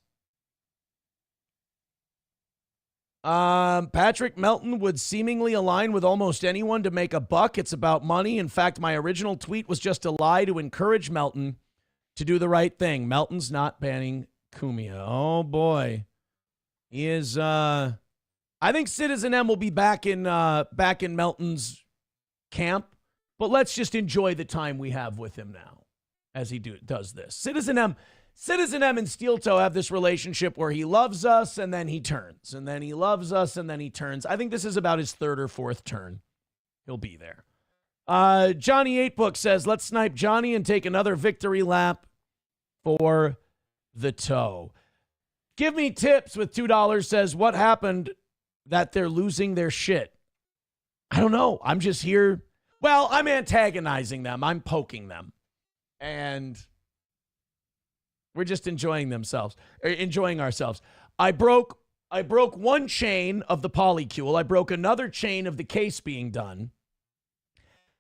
Patrick Melton would seemingly align with almost anyone to make a buck. It's about money. In fact, my original tweet was just a lie to encourage Melton to do the right thing. Melton's not banning Cumia. Oh, boy. He is, I think Citizen M will be back in Melton's camp, but let's just enjoy the time we have with him now as he does this. Citizen M and Steel Toe have this relationship where he loves us and then he turns, and then he loves us and then he turns. I think this is about his third or fourth turn. He'll be there. Johnny 8book says, let's snipe Johnny and take another victory lap for the toe. Give me tips with $2 says, what happened that they're losing their shit? I don't know. I'm just here. Well, I'm antagonizing them. I'm poking them. And we're just enjoying ourselves. I broke one chain of the polycule. I broke another chain of the case being done.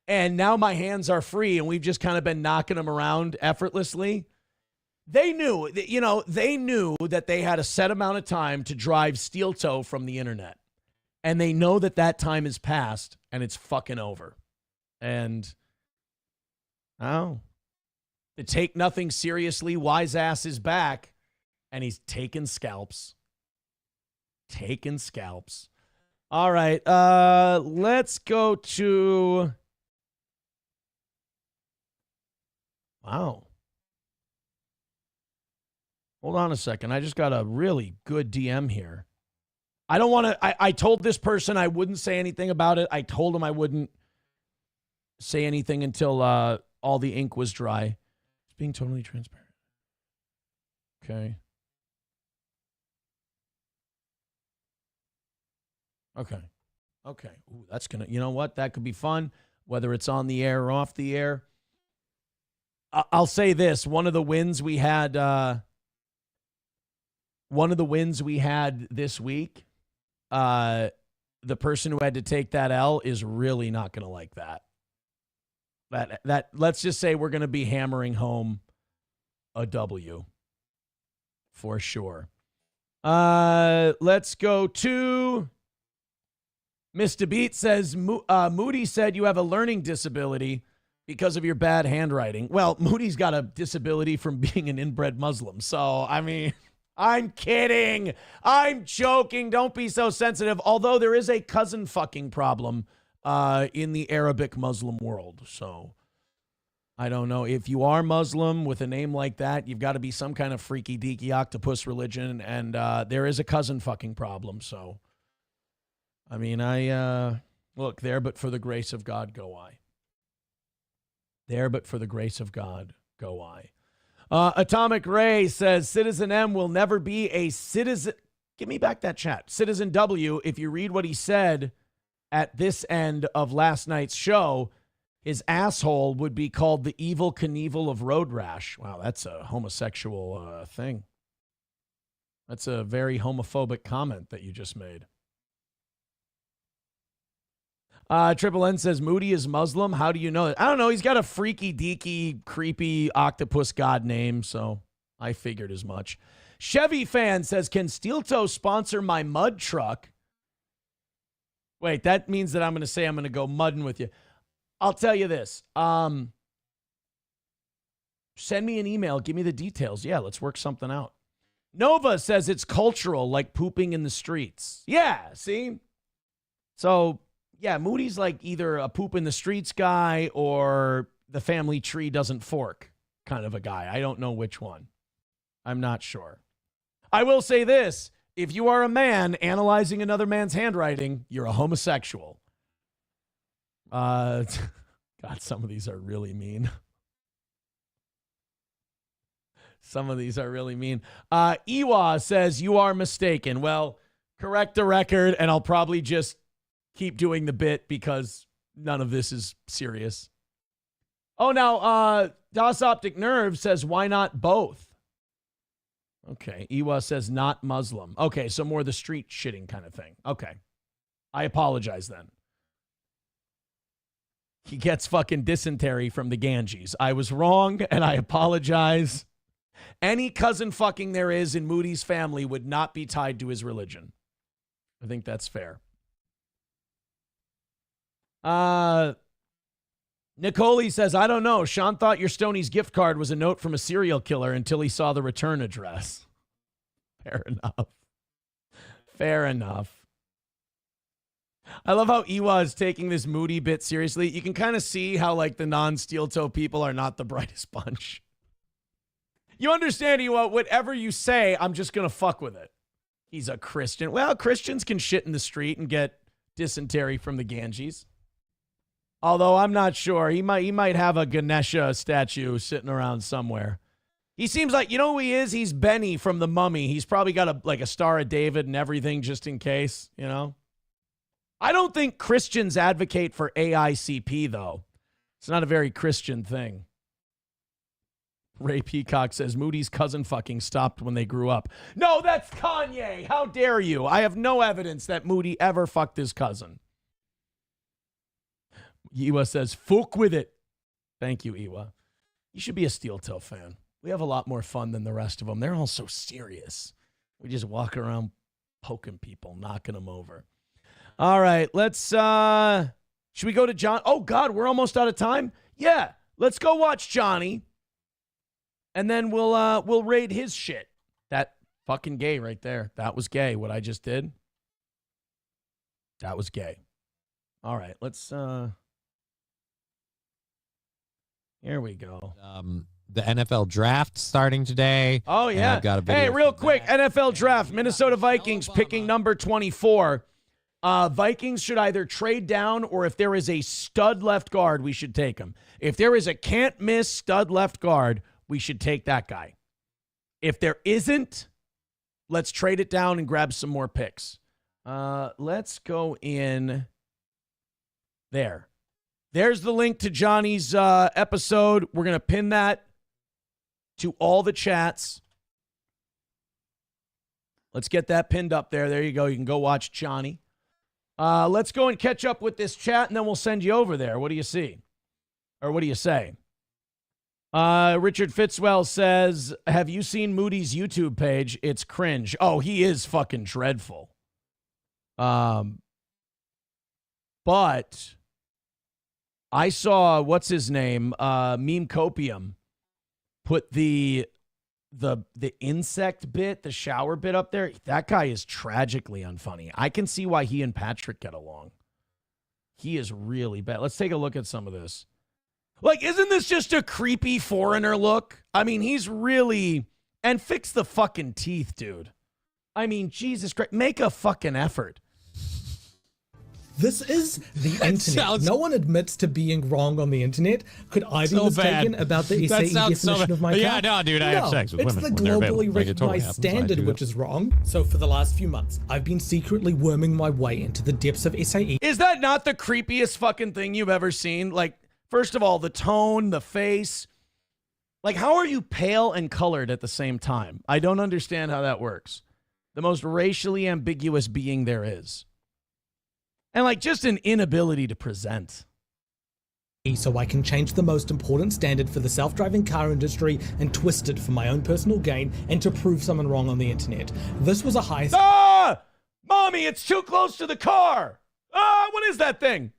And now my hands are free, and we've just kind of been knocking them around effortlessly. They knew that they had a set amount of time to drive Steel Toe from the internet. And they know that time is past, and it's fucking over. And, to take nothing seriously, wise ass is back, and he's taking scalps. All right, let's go to... Wow. Hold on a second. I just got a really good DM here. I don't want to... I told this person I wouldn't say anything about it. I told him I wouldn't say anything until all the ink was dry. It's being totally transparent. Okay. Ooh, that's going to... You know what? That could be fun, whether it's on the air or off the air. I'll say this. One of the wins we had this week, the person who had to take that L is really not going to like that. That let's just say we're going to be hammering home a W for sure. Let's go to Mr. Beat says, Moody said you have a learning disability because of your bad handwriting. Well, Moody's got a disability from being an inbred Muslim. So, I mean, I'm kidding. I'm joking. Don't be so sensitive. Although there is a cousin fucking problem in the Arabic Muslim world. So, I don't know. If you are Muslim with a name like that, you've got to be some kind of freaky deaky octopus religion. And there is a cousin fucking problem. So, I mean, look, there but for the grace of God go I. There but for the grace of God go I. Atomic Ray says, Citizen M will never be a citizen. Give me back that chat. Citizen W, if you read what he said at this end of last night's show, his asshole would be called the Evil Knievel of Road Rash. Wow, that's a homosexual thing. That's a very homophobic comment that you just made. Triple N says, Moody is Muslim. How do you know that? I don't know. He's got a freaky, deaky, creepy octopus god name, so I figured as much. Chevy Fan says, can Steel Toe sponsor my mud truck? Wait, that means that I'm going to say I'm going to go mudding with you. I'll tell you this. Send me an email. Give me the details. Yeah, let's work something out. Nova says it's cultural, like pooping in the streets. Yeah, see? So, yeah, Moody's like either a poop in the streets guy or the family tree doesn't fork kind of a guy. I don't know which one. I'm not sure. I will say this. If you are a man analyzing another man's handwriting, you're a homosexual. God, some of these are really mean. Some of these are really mean. Iwa says, you are mistaken. Well, correct the record, and I'll probably just keep doing the bit because none of this is serious. Oh, now, Das Optic Nerve says, why not both? Okay. Iwa says, not Muslim. Okay, so more the street shitting kind of thing. Okay. I apologize then. He gets fucking dysentery from the Ganges. I was wrong, and I apologize. Any cousin fucking there is in Moody's family would not be tied to his religion. I think that's fair. Nicole says, I don't know. Sean thought your Stoney's gift card was a note from a serial killer until he saw the return address. Fair enough. Fair enough. I love how Iwa is taking this Moody bit seriously. You can kind of see how, like, the non-steel toe people are not the brightest bunch. You understand, Iwa, whatever you say, I'm just going to fuck with it. He's a Christian. Well, Christians can shit in the street and get dysentery from the Ganges. Although I'm not sure. He might have a Ganesha statue sitting around somewhere. He seems like, you know who he is? He's Benny from The Mummy. He's probably got a Star of David and everything just in case, you know? I don't think Christians advocate for AICP, though. It's not a very Christian thing. Ray Peacock says, Moody's cousin fucking stopped when they grew up. No, that's Kanye. How dare you? I have no evidence that Moody ever fucked his cousin. Iwa says, fuck with it. Thank you, Iwa. You should be a Steel Toe fan. We have a lot more fun than the rest of them. They're all so serious. We just walk around poking people, knocking them over. All right, let's, should we go to John? Oh, God, we're almost out of time? Yeah, let's go watch Johnny, and then we'll raid his shit. That fucking gay right there. That was gay, what I just did. That was gay. All right, let's, here we go. The NFL draft starting today. Oh, yeah. I've got a video hey, real quick, NFL draft, Minnesota Vikings picking number 24. Vikings should either trade down or if there is a stud left guard, we should take him. If there is a can't-miss stud left guard, we should take that guy. If there isn't, let's trade it down and grab some more picks. Let's go in there. There's the link to Johnny's episode. We're going to pin that to all the chats. Let's get that pinned up there. There you go. You can go watch Johnny. Let's go and catch up with this chat, and then we'll send you over there. What do you see? Or what do you say? Richard Fitzwell says, have you seen Moody's YouTube page? It's cringe. Oh, he is fucking dreadful. But I saw, what's his name? Meme Copium put the insect bit, the shower bit up there. That guy is tragically unfunny. I can see why he and Patrick get along. He is really bad. Let's take a look at some of this. Like, isn't this just a creepy foreigner look? I mean, he's really... And fix the fucking teeth, dude. I mean, Jesus Christ. Make a fucking effort. This is the internet. No one admits to being wrong on the internet. Could I be mistaken about the SAE definition of my cat? Yeah, no, dude, I have sex with women. It's the globally recognized standard which is wrong. So for the last few months, I've been secretly worming my way into the depths of SAE. Is that not the creepiest fucking thing you've ever seen? Like, first of all, the tone, the face. Like, how are you pale and colored at the same time? I don't understand how that works. The most racially ambiguous being there is. And, like, just an inability to present. So I can change the most important standard for the self-driving car industry and twist it for my own personal gain and to prove someone wrong on the internet. This was a high... Ah! Mommy, it's too close to the car! Ah, what is that thing?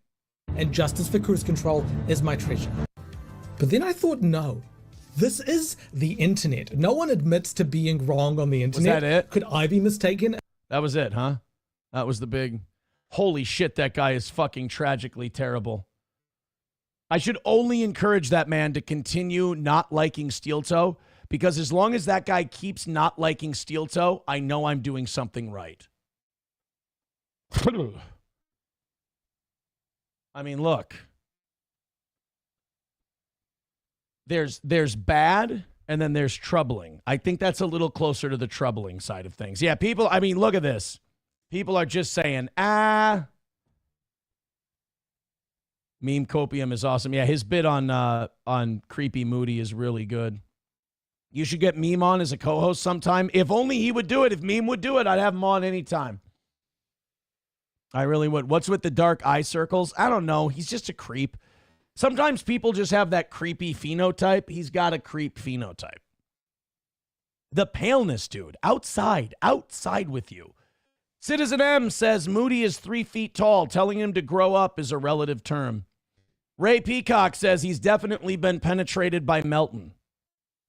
And justice for cruise control is my treasure. But then I thought, no. This is the internet. No one admits to being wrong on the internet. Was that it? Could I be mistaken? That was it, huh? That was the big... Holy shit, that guy is fucking tragically terrible. I should only encourage that man to continue not liking Steel Toe, because as long as that guy keeps not liking Steel Toe, I know I'm doing something right. I mean, look. There's bad, and then there's troubling. I think that's a little closer to the troubling side of things. Yeah, people, I mean, look at this. People are just saying, Meme Copium is awesome. Yeah, his bit on Creepy Moody is really good. You should get Meme on as a co-host sometime. If only he would do it. If Meme would do it, I'd have him on anytime. I really would. What's with the dark eye circles? I don't know. He's just a creep. Sometimes people just have that creepy phenotype. He's got a creep phenotype. The paleness, dude. Outside with you. Citizen M says Moody is 3 feet tall. Telling him to grow up is a relative term. Ray Peacock says he's definitely been penetrated by Melton.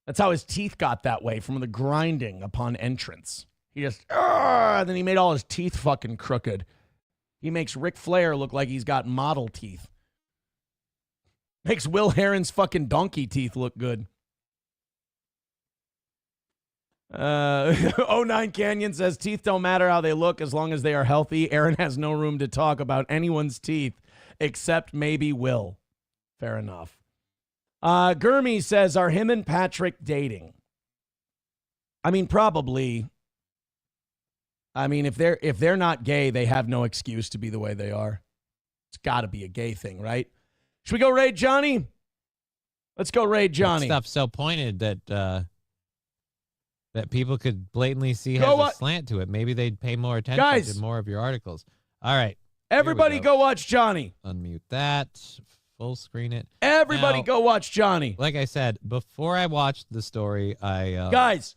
That's how his teeth got that way, from the grinding upon entrance. He just, and then he made all his teeth fucking crooked. He makes Ric Flair look like he's got model teeth. Makes Wil Herren's fucking donkey teeth look good. 09 Canyon says teeth don't matter how they look as long as they are healthy. Aaron has no room to talk about anyone's teeth except maybe Will. Fair enough. Gurmy says, are him and Patrick dating? I mean, probably. I mean, if they're not gay, they have no excuse to be the way they are. It's got to be a gay thing, right? Should we go raid Johnny? Let's go raid Johnny. That stuff's so pointed that people could blatantly see has a slant to it. Maybe they'd pay more attention to more of your articles. All right. Everybody go watch Johnny. Unmute that. Full screen it. Everybody go watch Johnny. Like I said, before I watched the story, Guys,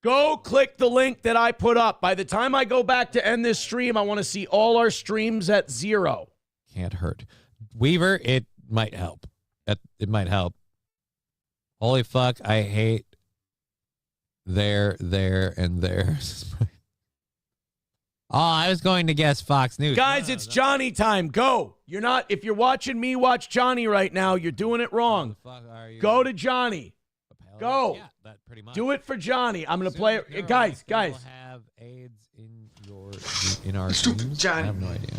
go click the link that I put up. By the time I go back to end this stream, I want to see all our streams at 0. Can't hurt. Weaver, it might help. It might help. Holy fuck, I hate there, and there. Oh, I was going to guess Fox News. Guys, it's Johnny time. Go. If you're watching me watch Johnny right now, you're doing it wrong. Go to Johnny. Go. Yeah, that pretty much. Do it for Johnny. I'm going to play it. Guys. Have AIDS in our streams? Johnny. I have no idea.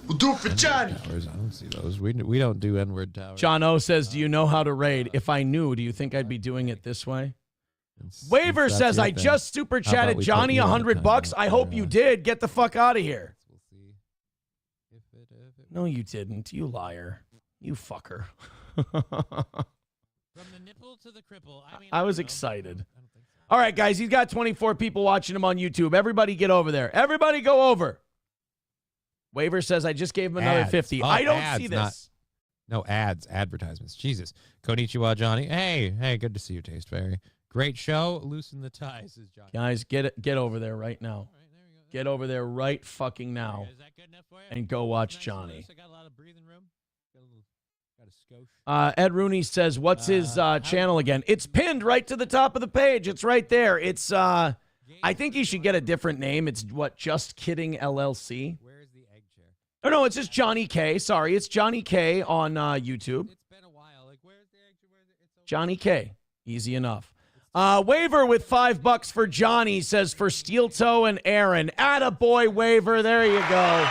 We'll do it for Johnny. Towers. I don't see those. We don't do N-word towers. John O says, do you know how to raid? If I knew, do you think I'd be doing it this way? Waver says, I just super chatted Johnny $100. I hope you did. Get the fuck out of here. We'll see if it No, you didn't. You liar. You fucker. From the nipple to the cripple. I was excited. All right, guys. He's got 24 people watching him on YouTube. Everybody get over there. Everybody go over. Waver says, I just gave him another 50. I don't see this. No, advertisements. Jesus. Konnichiwa, Johnny. Hey, good to see you, Taste Fairy. Great show. Loosen the ties, is Johnny. Guys, get over there right now. Get over there right fucking now. Is that good enough for you? And go watch Nice Johnny. loose. I got a lot of breathing room. Got a skosh. Ed Rooney says, what's his channel again? It's pinned right to the top of the page. It's right there. It's, I think he should get a different name. It's what, Just Kidding LLC? Where's the egg chair? Oh, no, it's just Johnny K. Sorry, it's Johnny K on YouTube. It's been a while. Like, where's the egg chair? It's over. Johnny K. Easy enough. Waiver with $5 for Johnny says for Steel Toe and Aaron. Attaboy, Waiver. There you go.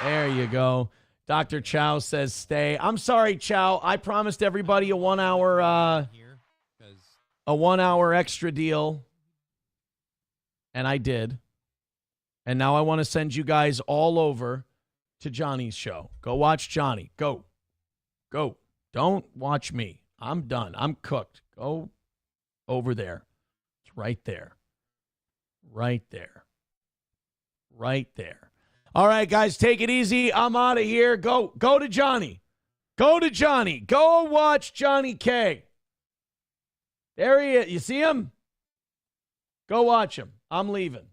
There you go. Dr. Chow says stay. I'm sorry, Chow. I promised everybody a 1 hour Here, 'cause a 1 hour extra deal. And I did. And now I want to send you guys all over to Johnny's show. Go watch Johnny. Go. Go. Don't watch me. I'm done. I'm cooked. Go over there. It's right there. Right there. Right there. All right, guys, take it easy. I'm out of here. Go to Johnny. Go to Johnny. Go watch Johnny K. There he is. You see him? Go watch him. I'm leaving.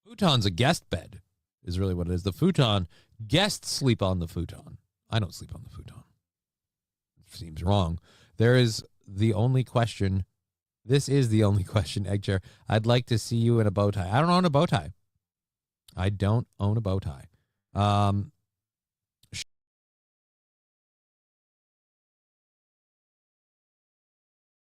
Futon's a guest bed is really what it is. The futon, guests sleep on the futon. I don't sleep on the futon. Seems wrong. There is the only question. This is the only question, Egg Chair. I'd like to see you in a bow tie. I don't own a bow tie. I don't own a bow tie.